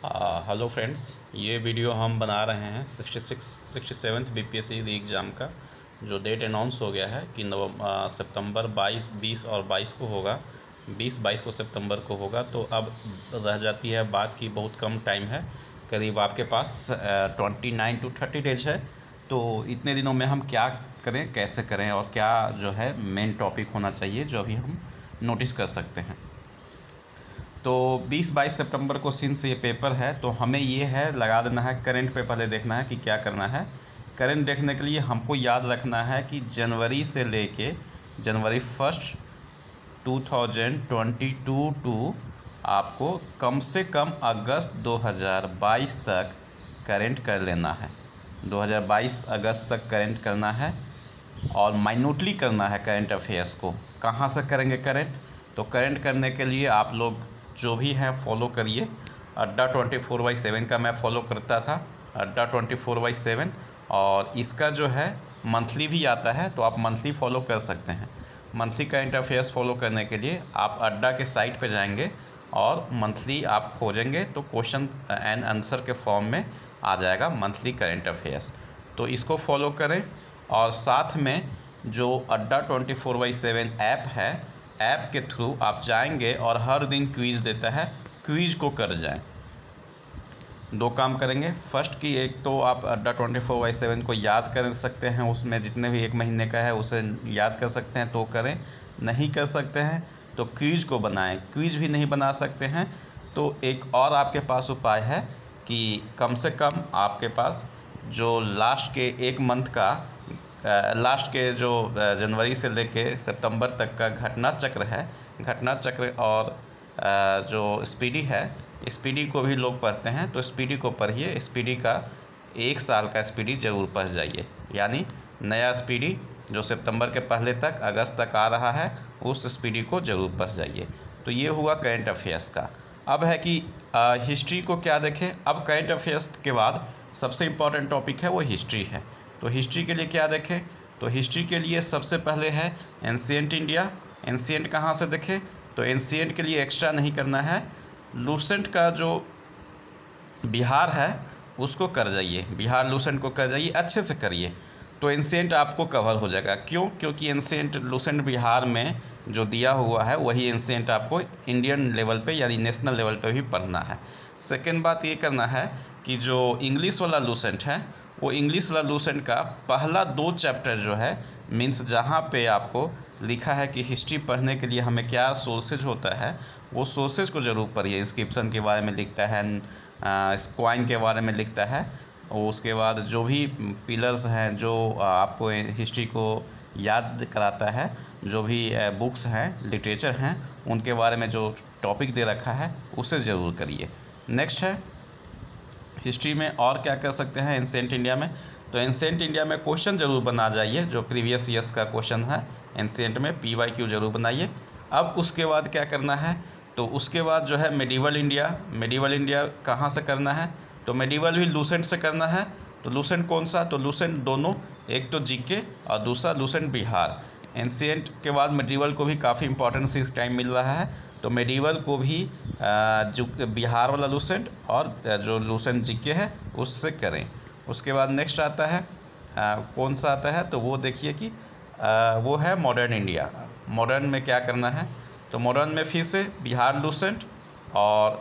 Hello friends, ये video हम बना रहे हैं 67th बीपीएससी एग्ज़ाम का जो डेट अनाउंस हो गया है कि सितंबर 22, 20 और 22 को होगा। 20-22 को सितंबर को होगा। तो अब रह जाती है बात की बहुत कम टाइम है, करीब आपके पास 29 to 30 डेज है। तो इतने दिनों में हम क्या करें, कैसे करें और क्या जो है मेन टॉपिक होना चाहिए जो अभी हम नोटिस कर सकते हैं। तो 20-22 सितंबर को सिंस ये पेपर है तो हमें ये है लगा देना है, करंट पे पहले देखना है कि क्या करना है। करंट देखने के लिए हमको याद रखना है कि जनवरी से लेके जनवरी 1 2022 टू आपको कम से कम अगस्त 2022 तक करंट कर लेना है। 2022 अगस्त तक करंट करना है और माइन्यूटली करना है करंट अफेयर्स को। कहाँ से करेंगे करंट? तो करंट करने के लिए आप लोग जो भी हैं फॉलो करिए। अड्डा 24/7 का मैं फॉलो करता था, अड्डा 24/7, और इसका जो है मंथली भी आता है तो आप मंथली फॉलो कर सकते हैं। मंथली करंट अफेयर्स फॉलो करने के लिए आप अड्डा के साइट पे जाएंगे और मंथली आप खोजेंगे तो क्वेश्चन एंड आंसर के फॉर्म में आ जाएगा मंथली करंट अफेयर्स। तो इसको फॉलो करें और साथ में जो अड्डा 24/7 ऐप है, ऐप के थ्रू आप जाएंगे और हर दिन क्विज़ देता है, क्विज़ को कर जाएं। दो काम करेंगे। फर्स्ट की एक तो आप अड्डा 24/7 को याद कर सकते हैं, उसमें जितने भी 1 महीने का है उसे याद कर सकते हैं तो करें। नहीं कर सकते हैं तो क्विज़ को बनाएं। क्विज़ भी नहीं बना सकते हैं तो एक और आपके पास उपाय है कि कम से कम आपके पास जो लास्ट के 1 मंथ का लास्ट के जो जनवरी से लेके सितंबर तक का घटना चक्र है, घटना चक्र और जो स्पीडी है, स्पीडी को भी लोग पढ़ते हैं तो स्पीडी को पढ़िए। स्पीडी का 1 साल का स्पीडी ज़रूर पढ़ जाइए, यानी नया स्पीडी जो सितंबर के पहले तक अगस्त तक आ रहा है उस स्पीडी को ज़रूर पढ़ जाइए। तो ये हुआ करंट अफेयर्स का। अब है कि हिस्ट्री को क्या देखें। अब करंट अफेयर्स के बाद सबसे इम्पॉर्टेंट टॉपिक है वो हिस्ट्री है। तो हिस्ट्री के लिए क्या देखें? तो हिस्ट्री के लिए सबसे पहले है एंशिएंट इंडिया। एंशिएंट कहाँ से देखें? तो एंशिएंट के लिए एक्स्ट्रा नहीं करना है, लूसेंट का जो बिहार है उसको कर जाइए, बिहार लूसेंट को कर जाइए, अच्छे से करिए तो एंशिएंट आपको कवर हो जाएगा। क्यों? क्योंकि एंशिएंट लूसेंट बिहार में जो दिया हुआ है वही एंशिएंट आपको इंडियन लेवल पे यानी नेशनल लेवल पे भी पढ़ना है। सेकेंड बात ये करना है कि जो इंग्लिश वाला लूसेंट है वो इंग्लिश वाला लूसेंट का पहला 2 चैप्टर जो है, मीन्स जहाँ पे आपको लिखा है कि हिस्ट्री पढ़ने के लिए हमें क्या सोर्सेज होता है वो सोर्सेज को ज़रूर पढ़िए। इंस्क्रिप्शन के बारे में लिखता है, कॉइन के बारे में लिखता है, और उसके बाद जो भी पिलर्स हैं जो आपको हिस्ट्री को याद कराता है, जो भी बुक्स हैं, लिटरेचर हैं, उनके बारे में जो टॉपिक दे रखा है उसे ज़रूर करिए। नेक्स्ट है हिस्ट्री में और क्या कर सकते हैं एंशिएंट इंडिया में। तो एंशिएंट इंडिया में क्वेश्चन ज़रूर बना जाइए, जो प्रीवियस ईयर्स का क्वेश्चन है एंशिएंट में PYQ ज़रूर बनाइए। अब उसके बाद क्या करना है? तो उसके बाद जो है मेडिवल इंडिया। मेडिवल इंडिया कहाँ से करना है? तो मेडिवल भी लूसेंट से करना है। तो लूसेंट कौन सा? तो लूसेंट दोनों, एक तो GK और दूसरा लूसेंट बिहार। एंशिएंट के बाद मेडिवल को भी काफ़ी इंपॉर्टेंस इस टाइम मिल रहा है तो मेडिवल को भी जो बिहार वाला लूसेंट और जो लूसेंट GK है उससे करें। उसके बाद नेक्स्ट आता है कौन सा आता है? तो वो देखिए कि वो है मॉडर्न इंडिया। मॉडर्न में क्या करना है? तो मॉडर्न में फिर से बिहार लूसेंट और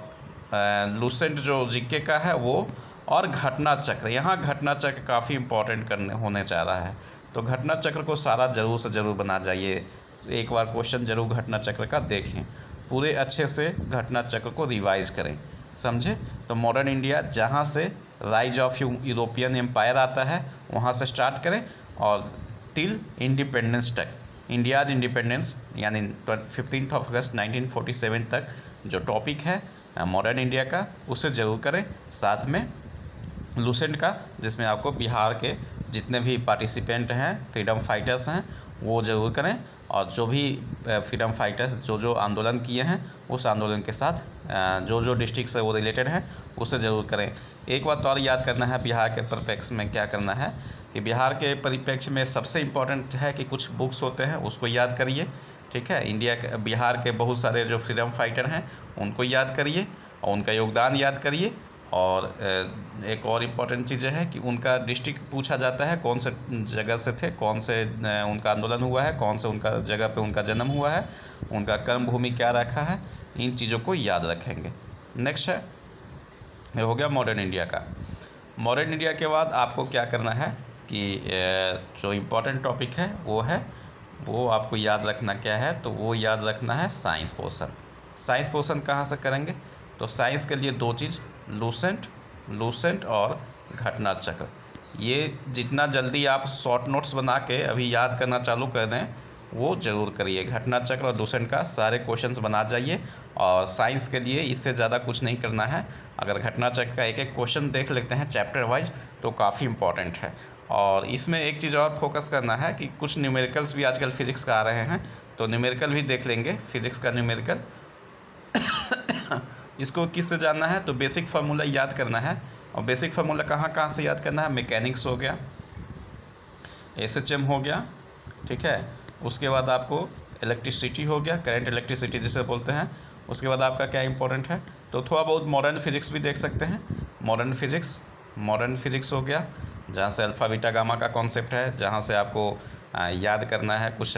लूसेंट जो GK का है वो, और घटना चक्र। यहाँ घटना चक्र काफ़ी इंपॉर्टेंट होने जा रहा है तो घटना चक्र को सारा ज़रूर से ज़रूर बना जाइए। एक बार क्वेश्चन ज़रूर घटना चक्र का देखें, पूरे अच्छे से घटना चक्र को रिवाइज करें, समझे? तो मॉडर्न इंडिया जहाँ से राइज ऑफ यूरोपियन एम्पायर आता है वहाँ से स्टार्ट करें और टिल इंडिपेंडेंस तक, इंडियाज इंडिपेंडेंस यानी 15 अगस्त 1947 तक जो टॉपिक है मॉडर्न इंडिया का उसे ज़रूर करें। साथ में लूसेंट का, जिसमें आपको बिहार के जितने भी पार्टिसिपेंट हैं, फ्रीडम फाइटर्स हैं, वो ज़रूर करें। और जो भी फ्रीडम फाइटर्स जो आंदोलन किए हैं उस आंदोलन के साथ जो डिस्ट्रिक्ट से वो रिलेटेड हैं उसे ज़रूर करें। एक बात तो और याद करना है, बिहार के परिप्रेक्ष्य में क्या करना है कि बिहार के परिप्रेक्ष्य में सबसे इम्पॉर्टेंट है कि कुछ बुक्स होते हैं उसको याद करिए, ठीक है? इंडिया के बिहार के बहुत सारे जो फ्रीडम फाइटर हैं उनको याद करिए और उनका योगदान याद करिए और एक और इम्पॉर्टेंट चीज़ है कि उनका डिस्ट्रिक्ट पूछा जाता है, कौन से जगह से थे, कौन से उनका आंदोलन हुआ है, कौन से उनका जगह पे उनका जन्म हुआ है, उनका कर्म भूमि क्या रखा है, इन चीज़ों को याद रखेंगे। नेक्स्ट है, ये हो गया मॉडर्न इंडिया का। मॉडर्न इंडिया के बाद आपको क्या करना है कि जो इम्पोर्टेंट टॉपिक है वो आपको याद रखना क्या है, तो वो याद रखना है साइंस पोर्शन। साइंस पोर्शन कहाँ से करेंगे, तो साइंस के लिए दो चीज़, लूसेंट और घटना चक्र। ये जितना जल्दी आप शॉर्ट नोट्स बना के अभी याद करना चालू कर दें वो ज़रूर करिए। घटना चक्र और लूसेंट का सारे क्वेश्चंस बना जाइए, और साइंस के लिए इससे ज़्यादा कुछ नहीं करना है। अगर घटना चक्र का एक एक क्वेश्चन देख लेते हैं चैप्टर वाइज तो काफ़ी इंपॉर्टेंट है। और इसमें एक चीज़ और फोकस करना है कि कुछ न्यूमेरिकल्स भी आजकल फिजिक्स का आ रहे हैं, तो न्यूमेरिकल भी देख लेंगे, फिजिक्स का न्यूमेरिकल। इसको किससे जानना है, तो बेसिक फार्मूला याद करना है। और बेसिक फार्मूला कहाँ से याद करना है, मैकेनिक्स हो गया, SHM हो गया, ठीक है। उसके बाद आपको इलेक्ट्रिसिटी हो गया, करंट इलेक्ट्रिसिटी जिसे बोलते हैं। उसके बाद आपका क्या इंपॉर्टेंट है, तो थोड़ा बहुत मॉडर्न फिजिक्स भी देख सकते हैं। मॉडर्न फिजिक्स हो गया, जहाँ से अल्फ़ा बीटा गामा का कॉन्सेप्ट है, जहाँ से आपको याद करना है कुछ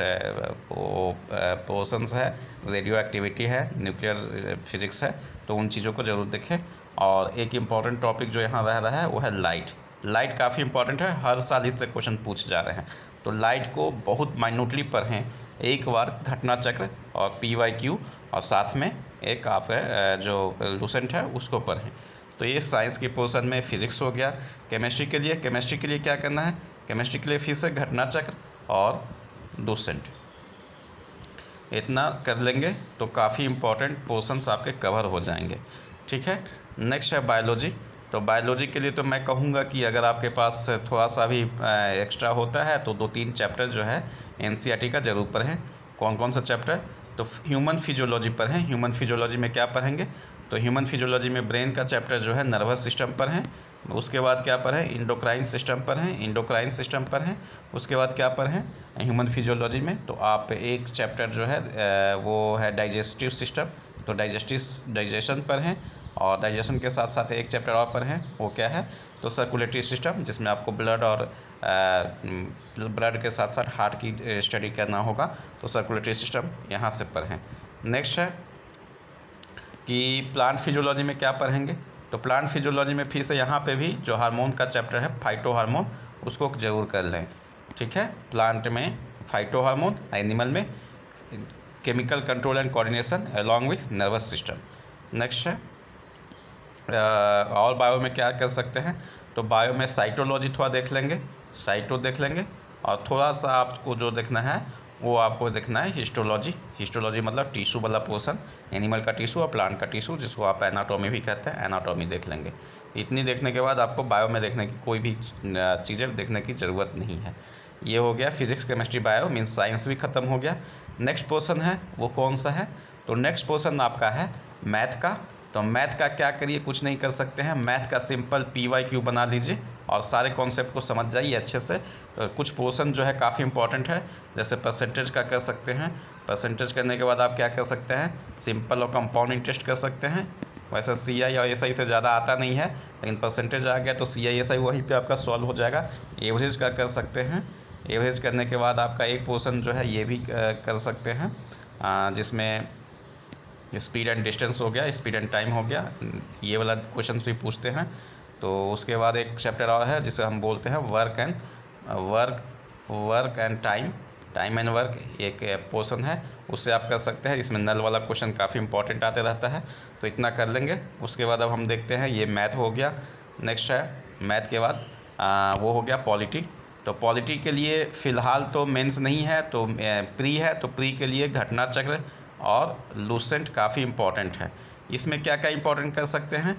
पोर्शंस है, रेडियो एक्टिविटी है, न्यूक्लियर फिजिक्स है, तो उन चीज़ों को ज़रूर देखें। और एक इम्पॉर्टेंट टॉपिक जो यहाँ रह रहा है वो है लाइट काफ़ी इंपॉर्टेंट है, हर साल इससे क्वेश्चन पूछ जा रहे हैं, तो लाइट को बहुत माइन्यूटली पढ़ें एक बार, घटना चक्र और PYQ, और साथ में एक आप जो लूसेंट है उसको पढ़ें। तो ये साइंस के पोर्शन में फिजिक्स हो गया। केमिस्ट्री के लिए क्या करना है, केमिस्ट्री के लिए फिर से घटना चक्र और लूसेंट, इतना कर लेंगे तो काफ़ी इंपॉर्टेंट पोर्शंस आपके कवर हो जाएंगे, ठीक है। नेक्स्ट है बायोलॉजी। तो बायोलॉजी के लिए तो मैं कहूँगा कि अगर आपके पास थोड़ा सा भी एक्स्ट्रा होता है तो 2-3 चैप्टर जो है NCERT का ज़रूर पढ़ें। कौन सा चैप्टर, तो ह्यूमन फिजियोलॉजी पढ़ें। ह्यूमन फिजियोलॉजी में क्या पढ़ेंगे, तो ह्यूमन फिजियोलॉजी में ब्रेन का चैप्टर जो है नर्वस सिस्टम पढ़ें। उसके बाद क्या पढ़ें, इंडोक्राइन सिस्टम पढ़ें। उसके बाद क्या पढ़ें ह्यूमन फिजियोलॉजी में, तो आप एक चैप्टर जो है वो है डाइजेस्टिव सिस्टम, तो डाइजेशन पढ़ें। और डाइजेशन के साथ साथ एक चैप्टर और पढ़ें, वो क्या है, तो सर्कुलेटरी सिस्टम, जिसमें आपको ब्लड के साथ साथ हार्ट की स्टडी करना होगा, तो सर्कुलेटरी सिस्टम यहाँ से पढ़ें। नेक्स्ट है कि प्लांट फिजियोलॉजी में क्या पढ़ेंगे, तो प्लांट फिजियोलॉजी में फिर से यहाँ पे भी जो हार्मोन का चैप्टर है फाइटो हार्मोन, उसको ज़रूर कर लें, ठीक है। प्लांट में फाइटो हार्मोन, एनिमल में chemical control and coordination along with nervous system. Next है और बायो में क्या कर सकते हैं, तो बायो में साइटोलॉजी थोड़ा देख लेंगे, और थोड़ा सा आपको जो देखना है वो आपको देखना है हिस्टोलॉजी मतलब टिश्यू वाला पोर्शन, एनिमल का टिश्यू और प्लांट का टिश्यू, जिसको आप एनाटॉमी भी कहते हैं, एनाटॉमी देख लेंगे। इतनी देखने के बाद आपको बायो में देखने की कोई भी चीज़ें देखने की ज़रूरत नहीं है। ये हो गया physics chemistry bio, means science भी ख़त्म हो गया। नेक्स्ट पोर्शन है वो कौन सा है, तो नेक्स्ट पोर्शन आपका है मैथ का। तो मैथ का क्या करिए, कुछ नहीं कर सकते हैं, मैथ का सिंपल PYQ बना लीजिए और सारे कॉन्सेप्ट को समझ जाइए अच्छे से। कुछ पोर्शन जो है काफ़ी इंपॉर्टेंट है, जैसे परसेंटेज का कर सकते हैं। परसेंटेज करने के बाद आप क्या कर सकते हैं, सिंपल और कंपाउंड इंटरेस्ट कर सकते हैं। वैसे CI और SI से ज़्यादा आता नहीं है, लेकिन परसेंटेज आ गया तो CI SI वहीं पे आपका सॉल्व हो जाएगा। एवरेज का कर सकते हैं, एवरेज करने के बाद आपका एक पोर्शन जो है ये भी कर सकते हैं, जिसमें स्पीड एंड डिस्टेंस हो गया, स्पीड एंड टाइम हो गया, ये वाला क्वेश्चन भी पूछते हैं। तो उसके बाद एक चैप्टर और है जिसे हम बोलते हैं work and time and work, एक पोर्शन है, उससे आप कर सकते हैं। इसमें नल वाला क्वेश्चन काफ़ी इंपॉर्टेंट आते रहता है, तो इतना कर लेंगे। उसके बाद अब हम देखते हैं, ये मैथ हो गया। नेक्स्ट है मैथ के बाद वो हो गया पॉलिटी। तो पॉलिटी के लिए फ़िलहाल तो मेंस नहीं है, तो प्री है, तो प्री के लिए घटना चक्र और लूसेंट काफ़ी इंपॉर्टेंट है। इसमें क्या क्या इंपॉर्टेंट कर सकते हैं,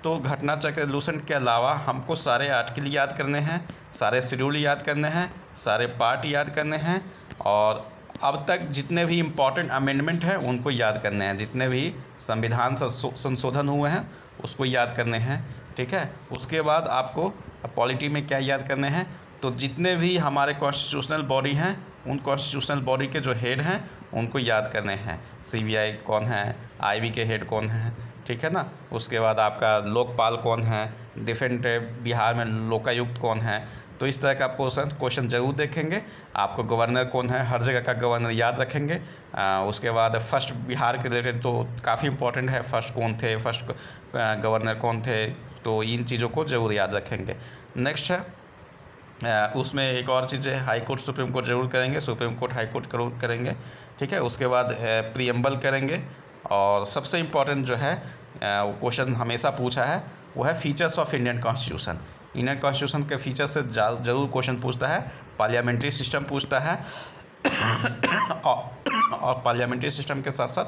तो घटना चक्र लूसेंट के अलावा हमको सारे आर्टिकल याद करने हैं, सारे शेड्यूल याद करने हैं, सारे पार्ट याद करने हैं, और अब तक जितने भी इम्पॉर्टेंट अमेंडमेंट हैं उनको याद करने हैं, जितने भी संविधान संशोधन हुए हैं उसको याद करने हैं, ठीक है। उसके बाद आपको पॉलिटी में क्या याद करने हैं, तो जितने भी हमारे कॉन्स्टिट्यूशनल बॉडी हैं उन कॉन्स्टिट्यूशनल बॉडी के जो हेड हैं उनको याद करने हैं। CBI कौन है, IB के हेड कौन हैं, ठीक है ना। उसके बाद आपका लोकपाल कौन है, डिफरेंट बिहार में लोकायुक्त कौन है, तो इस तरह का क्वेश्चन जरूर देखेंगे। आपको गवर्नर कौन है, हर जगह का गवर्नर याद रखेंगे। उसके बाद फर्स्ट बिहार के रिलेटेड तो काफ़ी इंपॉर्टेंट है, फर्स्ट कौन थे, फर्स्ट गवर्नर कौन थे, तो इन चीज़ों को ज़रूर याद रखेंगे। नेक्स्ट है उसमें एक और चीज़ है, हाई कोर्ट सुप्रीम कोर्ट जरूर करेंगे, सुप्रीम कोर्ट हाई कोर्ट जरूर करेंगे, ठीक है। उसके बाद प्रीएम्बल करेंगे, और सबसे इम्पॉर्टेंट जो है क्वेश्चन हमेशा पूछा है वो है features of Indian constitution. Indian constitution के फीचर से जरूर क्वेश्चन पूछता है। पार्लियामेंट्री सिस्टम पूछता है और पार्लियामेंट्री सिस्टम के साथ साथ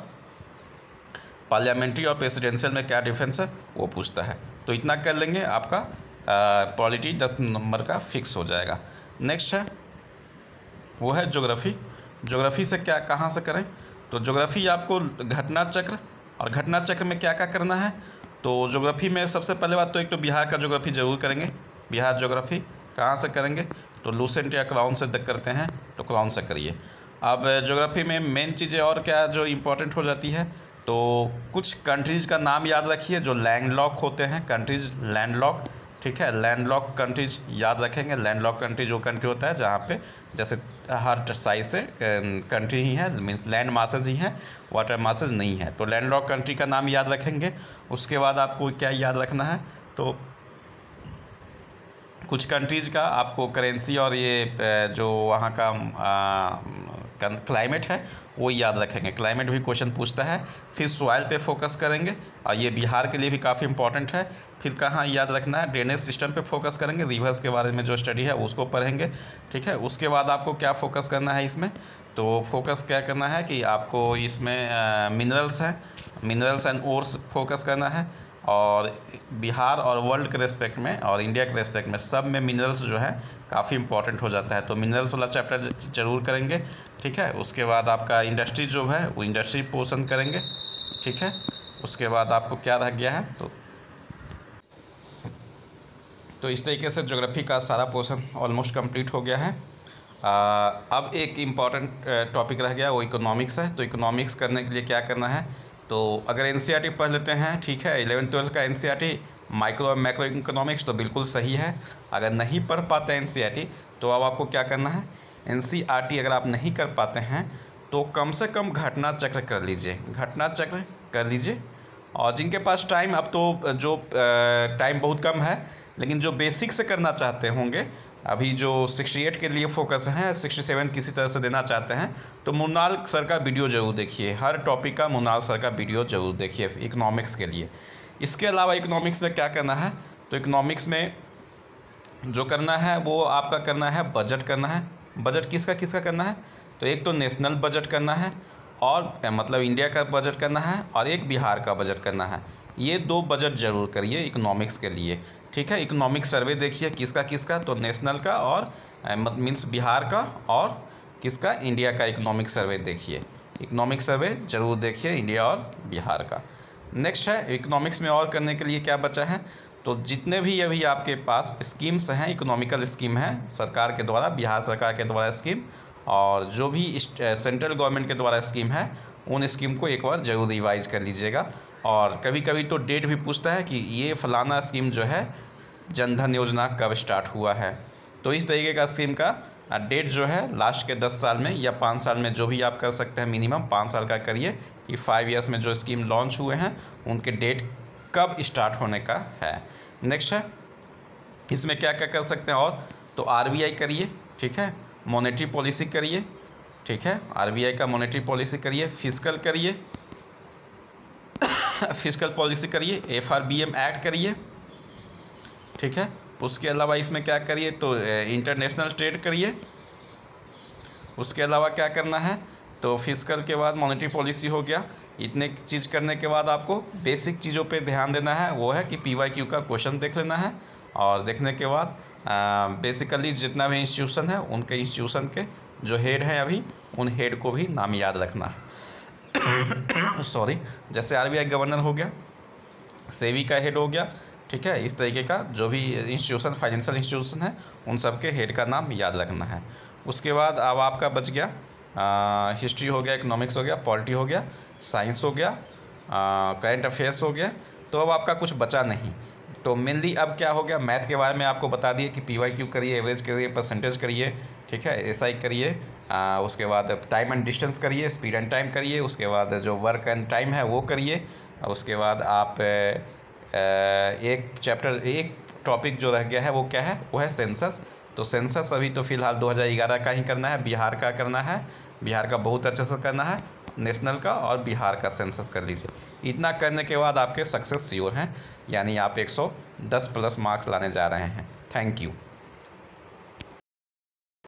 पार्लियामेंट्री और प्रेसिडेंशियल में क्या डिफरेंस है वो पूछता है। तो इतना कर लेंगे, आपका पॉलिटी 10 नंबर का फिक्स हो जाएगा। नेक्स्ट है वो है ज्योग्राफी। ज्योग्राफी से क्या कहाँ से करें, तो ज्योग्राफी आपको घटना चक्र, और घटना चक्र में क्या क्या करना है, तो ज्योग्राफी में सबसे पहले बात तो एक तो बिहार का ज्योग्राफी जरूर करेंगे। बिहार ज्योग्राफी कहाँ से करेंगे, तो लूसेंट या क्राउन से करते हैं तो क्राउन से करिए। अब ज्योग्राफी में मेन चीज़ें और क्या जो इम्पोर्टेंट हो जाती है, तो कुछ कंट्रीज़ का नाम याद रखिए जो लैंडलॉक होते हैं, कंट्रीज लैंडलॉक, ठीक है। लैंडलॉक कंट्रीज याद रखेंगे। लैंडलॉक कंट्री जो कंट्री होता है जहाँ पे जैसे हर साइज से कंट्री ही है, मीन्स लैंड मासेज ही हैं, वाटर मासेज नहीं है, तो लैंडलॉक कंट्री का नाम याद रखेंगे। उसके बाद आपको क्या याद रखना है, तो कुछ कंट्रीज़ का आपको करेंसी और ये जो वहाँ का क्लाइमेट है वो याद रखेंगे। क्लाइमेट भी क्वेश्चन पूछता है। फिर सॉइल पे फोकस करेंगे, और ये बिहार के लिए भी काफ़ी इंपॉर्टेंट है। फिर कहाँ याद रखना है, ड्रेनेज सिस्टम पे फोकस करेंगे, रिवर्स के बारे में जो स्टडी है उसको पढ़ेंगे, ठीक है। उसके बाद आपको क्या फोकस करना है इसमें, तो फोकस क्या करना है कि आपको इसमें मिनरल्स हैं, मिनरल्स एंड ओर्स फोकस करना है। और बिहार और वर्ल्ड के रेस्पेक्ट में और इंडिया के रेस्पेक्ट में सब में मिनरल्स जो है काफ़ी इंपॉर्टेंट हो जाता है, तो मिनरल्स वाला चैप्टर जरूर करेंगे, ठीक है। उसके बाद आपका इंडस्ट्री जो है वो इंडस्ट्री पोर्शन करेंगे, ठीक है। उसके बाद आपको क्या रह गया है, तो इस तरीके से ज्योग्राफी का सारा पोर्शन ऑलमोस्ट कंप्लीट हो गया है। अब एक इम्पॉर्टेंट टॉपिक रह गया, वो इकोनॉमिक्स है। तो इकोनॉमिक्स करने के लिए क्या करना है, तो अगर एनसीईआरटी पढ़ लेते हैं, ठीक है, 11th-12th का एनसीईआरटी माइक्रो और मैक्रो इकोनॉमिक्स तो बिल्कुल सही है। अगर नहीं पढ़ पाते एनसीईआरटी तो अब आपको क्या करना है, एनसीईआरटी अगर आप नहीं कर पाते हैं तो कम से कम घटना चक्र कर लीजिए, घटना चक्र कर लीजिए। और जिनके पास टाइम, अब तो जो टाइम बहुत कम है, लेकिन जो बेसिक से करना चाहते होंगे, अभी जो 68 के लिए फोकस है, 67 किसी तरह से देना चाहते हैं, तो मुनाल सर का वीडियो जरूर देखिए। हर टॉपिक का मुनाल सर का वीडियो जरूर देखिए इकोनॉमिक्स के लिए। इसके अलावा इकोनॉमिक्स में क्या करना है, तो इकोनॉमिक्स में जो करना है वो आपका करना है बजट करना है। बजट किसका किसका करना है, तो एक तो नेशनल बजट करना है, और मतलब इंडिया का बजट करना है, और एक बिहार का बजट करना है। ये 2 बजट जरूर करिए इकोनॉमिक्स के लिए, ठीक है। इकोनॉमिक सर्वे देखिए किसका किसका, तो नेशनल का और मीन्स बिहार का, और किसका, इंडिया का इकोनॉमिक सर्वे देखिए। इकोनॉमिक सर्वे जरूर देखिए इंडिया और बिहार का। नेक्स्ट है इकोनॉमिक्स में और करने के लिए क्या बचा है, तो जितने भी अभी आपके पास स्कीम्स हैं, इकोनॉमिकल स्कीम हैं सरकार के द्वारा, बिहार सरकार के द्वारा स्कीम, और जो भी सेंट्रल गवर्नमेंट के द्वारा स्कीम है, उन स्कीम को एक बार जरूर रिवाइज कर लीजिएगा। और कभी कभी तो डेट भी पूछता है कि ये फलाना स्कीम जो है जनधन योजना कब स्टार्ट हुआ है, तो इस तरीके का स्कीम का डेट जो है लास्ट के 10 साल में या 5 साल में जो भी आप कर सकते हैं, मिनिमम 5 साल का करिए कि 5 ईयर्स में जो स्कीम लॉन्च हुए हैं उनके डेट कब स्टार्ट होने का है। नेक्स्ट है इसमें क्या क्या कर सकते हैं, और तो आरबीआई करिए, ठीक है, मॉनेटरी पॉलिसी करिए, ठीक है, आरबीआई का मॉनेटरी पॉलिसी करिए, फिस्कल करिए फिस्कल पॉलिसी करिए, एफआरबीएम एक्ट करिए, ठीक है। उसके अलावा इसमें क्या करिए, तो इंटरनेशनल ट्रेड करिए। उसके अलावा क्या करना है, तो फिस्कल के बाद मॉनेटरी पॉलिसी हो गया। इतने चीज़ करने के बाद आपको बेसिक चीज़ों पे ध्यान देना है, वो है कि पीवाईक्यू का क्वेश्चन देख लेना है, और देखने के बाद बेसिकली जितना भी इंस्टीट्यूशन है उनके इंस्टीट्यूशन के जो हेड हैं अभी, उन हेड को भी नाम याद रखना है सॉरी, जैसे आरबीआई गवर्नर हो गया, सेबी का हेड हो गया, ठीक है। इस तरीके का जो भी इंस्टीट्यूशन, फाइनेंशियल इंस्टीट्यूशन है, उन सब के हेड का नाम याद रखना है। उसके बाद अब आपका बच गया हिस्ट्री हो गया, इकोनॉमिक्स हो गया, पॉलिटी हो गया, साइंस हो गया, करंट अफेयर्स हो गया, तो अब आपका कुछ बचा नहीं। तो मेनली अब क्या हो गया, मैथ के बारे में आपको बता दिए कि PYQ करिए, एवरेज करिए, परसेंटेज करिए, ठीक है, SI करिए, उसके बाद टाइम एंड डिस्टेंस करिए, स्पीड एंड टाइम करिए, उसके बाद जो वर्क एंड टाइम है वो करिए, उसके बाद आप एक चैप्टर, एक टॉपिक जो रह गया है वो क्या है, वो है सेंसस। तो सेंसस अभी तो फ़िलहाल 2011 का ही करना है, बिहार का करना है, बिहार का बहुत अच्छे से करना है, नेशनल का और बिहार का सेंसस कर लीजिए। इतना करने के बाद आपके सक्सेस श्योर हैं, यानी आप 110 प्लस मार्क्स लाने जा रहे हैं। Thank you.